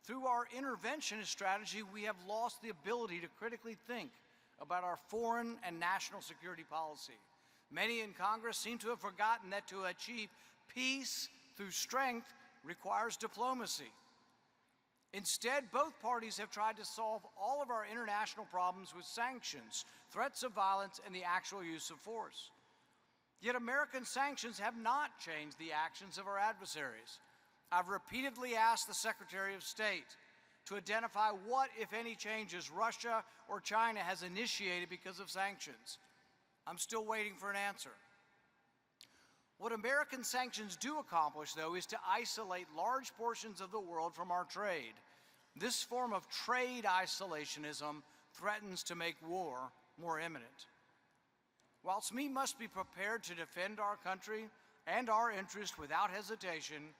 Through our interventionist strategy, we have lost the ability to critically think about our foreign and national security policy. Many in Congress seem to have forgotten that to achieve peace through strength requires diplomacy. Instead, both parties have tried to solve all of our international problems with sanctions, threats of violence, and the actual use of force. Yet American sanctions have not changed the actions of our adversaries. I've repeatedly asked the Secretary of State to identify what, if any, changes Russia or China has initiated because of sanctions. I'm still waiting for an answer. What American sanctions do accomplish, though, is to isolate large portions of the world from our trade. This form of trade isolationism threatens to make war more imminent. Whilst we must be prepared to defend our country and our interest without hesitation,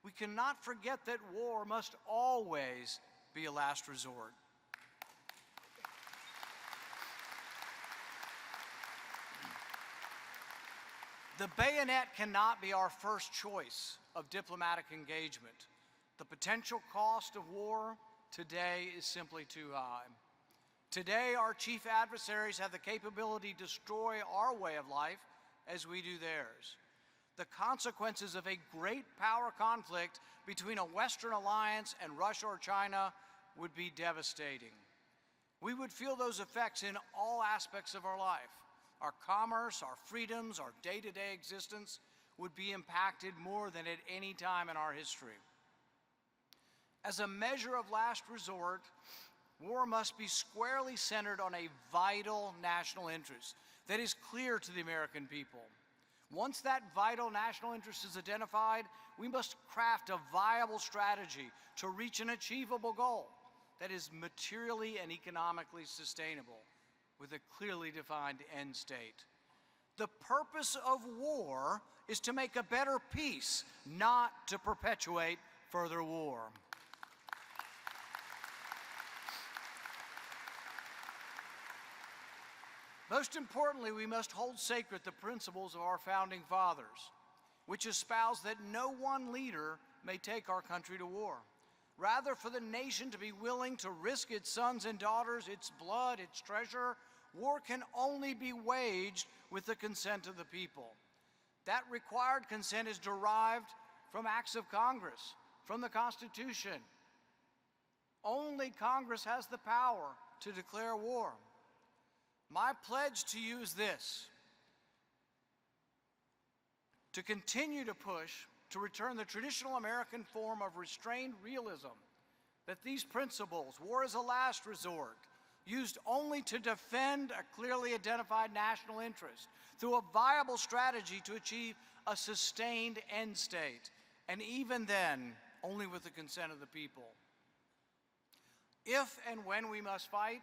we cannot forget that war must always be a last resort. The bayonet cannot be our first choice of diplomatic engagement. The potential cost of war today is simply too high. Today, our chief adversaries have the capability to destroy our way of life as we do theirs. The consequences of a great power conflict between a Western alliance and Russia or China would be devastating. We would feel those effects in all aspects of our life. Our commerce, our freedoms, our day-to-day existence would be impacted more than at any time in our history. As a measure of last resort, war must be squarely centered on a vital national interest that is clear to the American people. Once that vital national interest is identified, we must craft a viable strategy to reach an achievable goal that is materially and economically sustainable, with a clearly defined end state. The purpose of war is to make a better peace, not to perpetuate further war. Most importantly, we must hold sacred the principles of our founding fathers, which espouse that no one leader may take our country to war. Rather, for the nation to be willing to risk its sons and daughters, its blood, its treasure, war can only be waged with the consent of the people. That required consent is derived from acts of Congress, from the Constitution. Only Congress has the power to declare war. My pledge to you is this: to continue to push to return the traditional American form of restrained realism, that these principles, war is a last resort, used only to defend a clearly identified national interest through a viable strategy to achieve a sustained end state, and even then, only with the consent of the people. If and when we must fight,